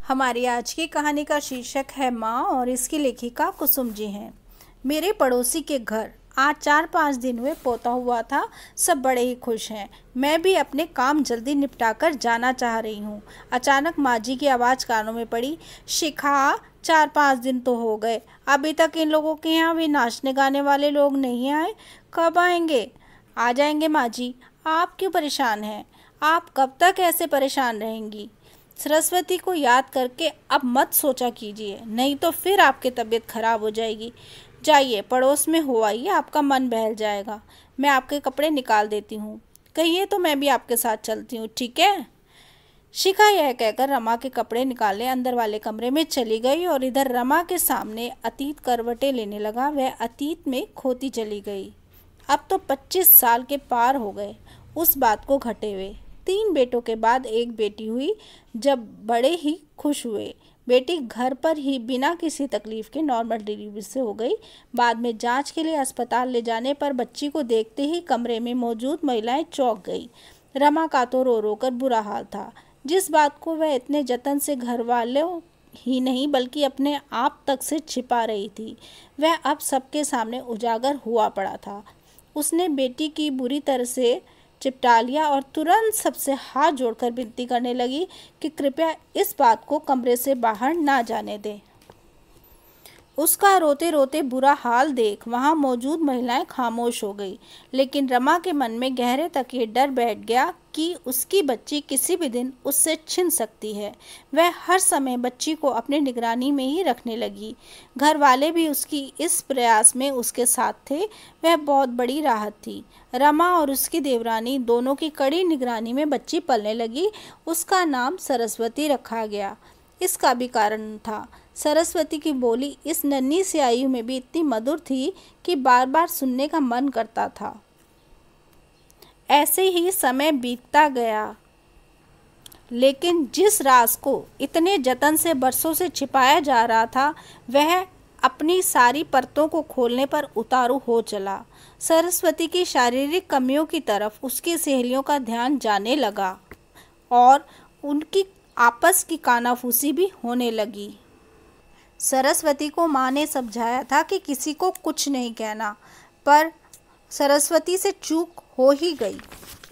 हमारी आज की कहानी का शीर्षक है माँ और इसकी लेखिका कुसुम जी हैं। मेरे पड़ोसी के घर आज 4-5 दिन हुए पोता हुआ था। सब बड़े ही खुश हैं। मैं भी अपने काम जल्दी निपटाकर जाना चाह रही हूँ। अचानक माँ जी की आवाज़ कानों में पड़ी। शिखा, 4-5 दिन तो हो गए, अभी तक इन लोगों के यहाँ भी नाचने गाने वाले लोग नहीं आए। कब आएंगे? आ जाएंगे माँ जी। आप क्यों परेशान हैं? आप कब तक ऐसे परेशान रहेंगी? सरस्वती को याद करके अब मत सोचा कीजिए, नहीं तो फिर आपकी तबीयत खराब हो जाएगी। जाइए पड़ोस में हो आइए, आपका मन बहल जाएगा। मैं आपके कपड़े निकाल देती हूँ। कहिए तो मैं भी आपके साथ चलती हूँ, ठीक है? शिखा यह कहकर रमा के कपड़े निकाले अंदर वाले कमरे में चली गई और इधर रमा के सामने अतीत करवटें लेने लगा। वह अतीत में खोती चली गई। अब तो 25 साल के पार हो गए उस बात को घटे हुए। 3 बेटों के बाद एक बेटी हुई। जब बड़े ही खुश हुए। बेटी घर पर ही बिना किसी तकलीफ के नॉर्मल डिलीवरी से हो गई। बाद में जांच के लिए अस्पताल ले जाने पर बच्ची को देखते ही कमरे में मौजूद महिलाएं चौंक गई। रमा का तो रो रो कर बुरा हाल था। जिस बात को वह इतने जतन से घर वालों ही नहीं बल्कि अपने आप तक से छिपा रही थी, वह अब सबके सामने उजागर हुआ पड़ा था। उसने बेटी की बुरी तरह से चिपटा लिया और तुरंत सबसे हाथ जोड़कर विनती करने लगी कि कृपया इस बात को कमरे से बाहर ना जाने दें। उसका रोते रोते बुरा हाल देख वहां मौजूद महिलाएं खामोश हो गई। लेकिन रमा के मन में गहरे तक ये डर बैठ गया कि उसकी बच्ची किसी भी दिन उससे छिन सकती है। वह हर समय बच्ची को अपनी निगरानी में ही रखने लगी। घर वाले भी उसकी इस प्रयास में उसके साथ थे। वह बहुत बड़ी राहत थी। रमा और उसकी देवरानी दोनों की कड़ी निगरानी में बच्ची पलने लगी। उसका नाम सरस्वती रखा गया। इसका भी कारण था। सरस्वती की बोली इस नन्ही सी आयु में भी इतनी मधुर थी कि बार बार सुनने का मन करता था। ऐसे ही समय बीतता गया, लेकिन जिस राज को इतने जतन से बरसों से छिपाया जा रहा था वह अपनी सारी परतों को खोलने पर उतारू हो चला। सरस्वती की शारीरिक कमियों की तरफ उसकी सहेलियों का ध्यान जाने लगा और उनकी आपस की कानाफूसी भी होने लगी। सरस्वती को माँ ने समझाया था कि किसी को कुछ नहीं कहना, पर सरस्वती से चूक हो ही गई।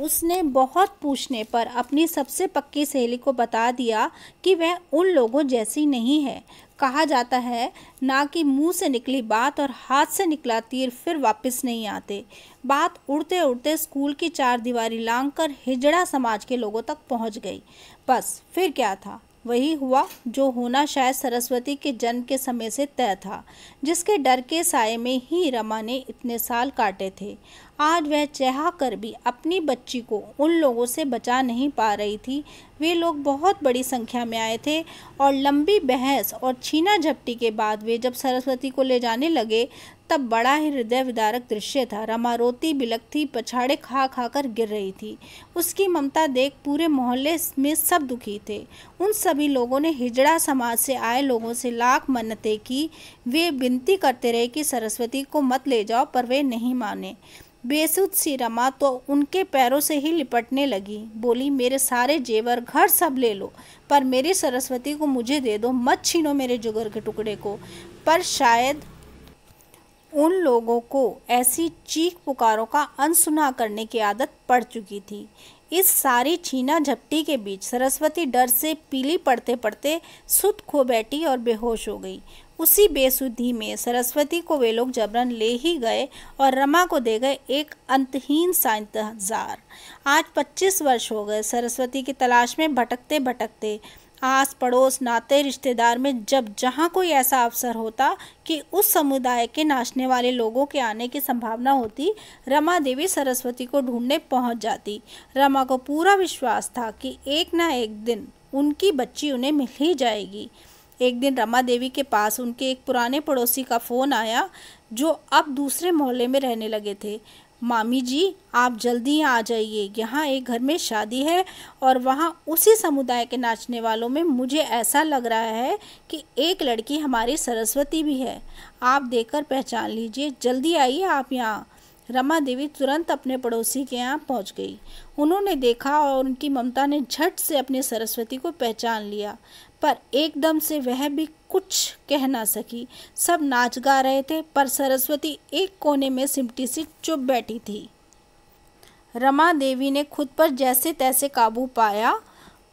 उसने बहुत पूछने पर अपनी सबसे पक्की सहेली को बता दिया कि वह उन लोगों जैसी नहीं है। कहा जाता है ना कि मुंह से निकली बात और हाथ से निकला तीर फिर वापस नहीं आते। बात उड़ते उड़ते स्कूल की 4 दीवारी लांघकर हिजड़ा समाज के लोगों तक पहुंच गई। बस फिर क्या था, वही हुआ जो होना शायद सरस्वती के जन्म के समय से तय था, जिसके डर के साये में ही रमा ने इतने साल काटे थे। आज वह चाह कर भी अपनी बच्ची को उन लोगों से बचा नहीं पा रही थी। वे लोग बहुत बड़ी संख्या में आए थे और लंबी बहस और छीना झपटी के बाद वे जब सरस्वती को ले जाने लगे तब बड़ा ही हृदय विदारक दृश्य था। रमा रोती बिलखती पछाड़े खा खा कर गिर रही थी। उसकी ममता देख पूरे मोहल्ले में सब दुखी थे। उन सभी लोगों ने हिजड़ा समाज से आए लोगों से लाख मन्नतें की। वे विनती करते रहे कि सरस्वती को मत ले जाओ, पर वे नहीं माने। बेसुध सी रमा तो उनके पैरों से ही लिपटने लगी। बोली, मेरे सारे जेवर घर सब ले लो, पर मेरी सरस्वती को मुझे दे दो, मत छीनो मेरे जिगर के टुकड़े को। पर शायद उन लोगों को ऐसी चीख पुकारों का अनसुना करने की आदत पड़ चुकी थी। इस सारी छीना झपटी के बीच सरस्वती डर से पीली पड़ते पड़ते सुध खो बैठी और बेहोश हो गई। उसी बेसुधी में सरस्वती को वे लोग जबरन ले ही गए और रमा को दे गए एक अंतहीन सा इंतजार। आज 25 वर्ष हो गए सरस्वती की तलाश में भटकते भटकते। आस पड़ोस नाते रिश्तेदार में जब जहाँ कोई ऐसा अवसर होता कि उस समुदाय के नाचने वाले लोगों के आने की संभावना होती, रमा देवी सरस्वती को ढूंढने पहुँच जाती। रमा को पूरा विश्वास था कि एक ना एक दिन उनकी बच्ची उन्हें मिल ही जाएगी। एक दिन रमा देवी के पास उनके एक पुराने पड़ोसी का फ़ोन आया जो अब दूसरे मोहल्ले में रहने लगे थे। मामी जी, आप जल्दी आ जाइए, यहाँ एक घर में शादी है और वहाँ उसी समुदाय के नाचने वालों में मुझे ऐसा लग रहा है कि एक लड़की हमारी सरस्वती भी है। आप देखकर पहचान लीजिए, जल्दी आइए आप यहाँ। रमा देवी तुरंत अपने पड़ोसी के यहाँ पहुँच गई। उन्होंने देखा और उनकी ममता ने झट से अपनी सरस्वती को पहचान लिया। पर एकदम से वह भी कुछ कह ना सकी। सब नाच गा रहे थे, पर सरस्वती एक कोने में सिमटी सी चुप बैठी थी। रमा देवी ने खुद पर जैसे तैसे काबू पाया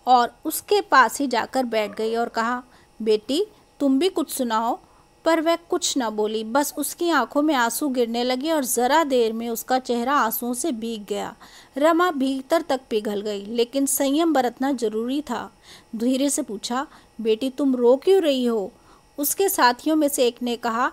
और उसके पास ही जाकर बैठ गई और कहा, बेटी तुम भी कुछ सुनाओ। पर वह कुछ न बोली, बस उसकी आंखों में आंसू गिरने लगे और ज़रा देर में उसका चेहरा आंसुओं से भीग गया। रमा भीतर तक पिघल गई, लेकिन संयम बरतना जरूरी था। धीरे से पूछा, बेटी तुम रो क्यों रही हो? उसके साथियों में से एक ने कहा,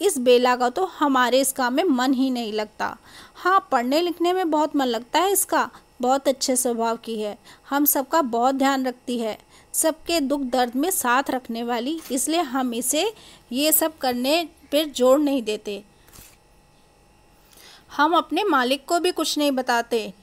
इस बेला का तो हमारे इस काम में मन ही नहीं लगता। हाँ, पढ़ने लिखने में बहुत मन लगता है इसका, बहुत अच्छे स्वभाव की है, हम सबका बहुत ध्यान रखती है, सबके दुख दर्द में साथ रखने वाली, इसलिए हम इसे ये सब करने पर जोर नहीं देते। हम अपने मालिक को भी कुछ नहीं बताते,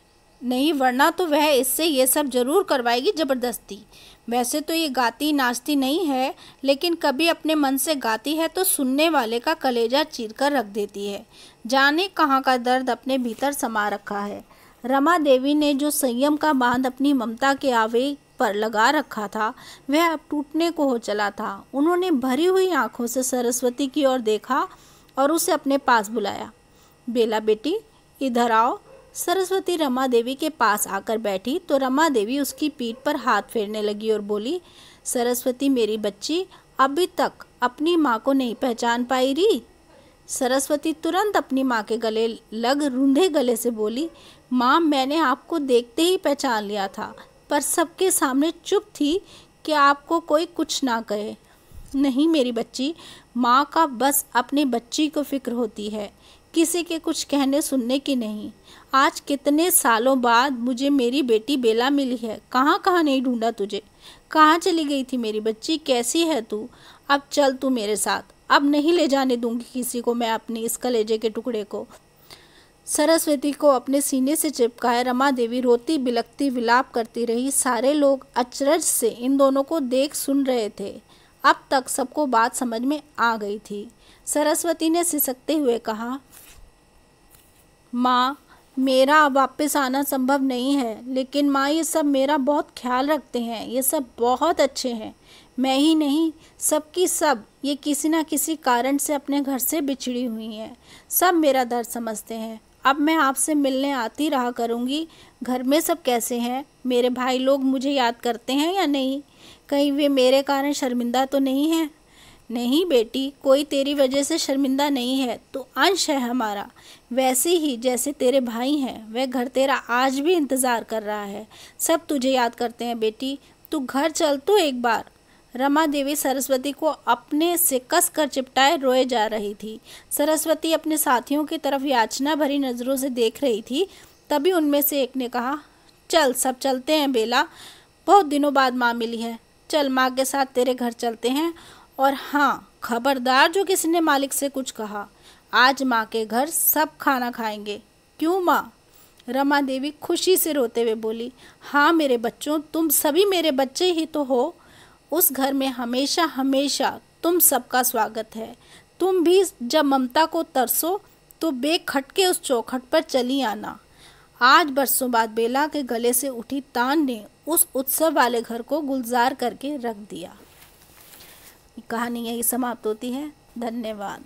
नहीं वरना तो वह इससे ये सब जरूर करवाएगी ज़बरदस्ती। वैसे तो ये गाती नाचती नहीं है, लेकिन कभी अपने मन से गाती है तो सुनने वाले का कलेजा चीर कर रख देती है। जाने कहाँ का दर्द अपने भीतर समा रखा है। रमा देवी ने जो संयम का बांध अपनी ममता के आवेग पर लगा रखा था, वह अब टूटने को हो चला था। उन्होंने भरी हुई आंखों से सरस्वती की ओर देखा और उसे अपने पास बुलाया। बेला बेटी इधर आओ। सरस्वती रमा देवी के पास आकर बैठी तो रमा देवी उसकी पीठ पर हाथ फेरने लगी और बोली, सरस्वती मेरी बच्ची, अभी तक अपनी माँ को नहीं पहचान पाई री? सरस्वती तुरंत अपनी माँ के गले लग रूंधे गले से बोली, माँ मैंने आपको देखते ही पहचान लिया था, पर सबके सामने चुप थी कि आपको कोई कुछ ना कहे। नहीं मेरी बच्ची, माँ का बस अपनी बच्ची को फिक्र होती है, किसी के कुछ कहने सुनने की नहीं। आज कितने सालों बाद मुझे मेरी बेटी बेला मिली है, कहाँ कहाँ नहीं ढूंढा तुझे, कहाँ चली गई थी मेरी बच्ची, कैसी है तू? अब चल तू मेरे साथ, अब नहीं ले जाने दूंगी किसी को मैं अपनी इस कलेजे के टुकड़े को। सरस्वती को अपने सीने से चिपकाए रमा देवी रोती बिलखती विलाप करती रही। सारे लोग अचरज से इन दोनों को देख सुन रहे थे। अब तक सबको बात समझ में आ गई थी। सरस्वती ने सिसकते हुए कहा, माँ मेरा वापस आना संभव नहीं है, लेकिन माँ ये सब मेरा बहुत ख्याल रखते हैं, ये सब बहुत अच्छे हैं। मैं ही नहीं, सबकी सब ये किसी ना किसी कारण से अपने घर से बिछड़ी हुई हैं। सब मेरा दर्द समझते हैं। अब मैं आपसे मिलने आती रहा करूँगी। घर में सब कैसे हैं? मेरे भाई लोग मुझे याद करते हैं या नहीं? कहीं वे मेरे कारण शर्मिंदा तो नहीं हैं? नहीं बेटी, कोई तेरी वजह से शर्मिंदा नहीं है, तू अंश है हमारा। वैसे ही जैसे तेरे भाई हैं, वह घर तेरा आज भी इंतज़ार कर रहा है। सब तुझे याद करते हैं बेटी, तू घर चल तो एक बार। रमा देवी सरस्वती को अपने से कस कर चिपटाए रोए जा रही थी। सरस्वती अपने साथियों की तरफ याचना भरी नज़रों से देख रही थी। तभी उनमें से एक ने कहा, चल सब चलते हैं बेला, बहुत दिनों बाद माँ मिली है, चल माँ के साथ तेरे घर चलते हैं। और हाँ, खबरदार जो किसी ने मालिक से कुछ कहा, आज माँ के घर सब खाना खाएंगे। क्यों माँ? रमा देवी खुशी से रोते हुए बोली, हाँ मेरे बच्चों, तुम सभी मेरे बच्चे ही तो हो। उस घर में हमेशा हमेशा तुम सबका स्वागत है। तुम भी जब ममता को तरसो तो बेखटके उस चौखट पर चली आना। आज बरसों बाद बेला के गले से उठी तान ने उस उत्सव वाले घर को गुलजार करके रख दिया। कहानी यही समाप्त होती है। धन्यवाद।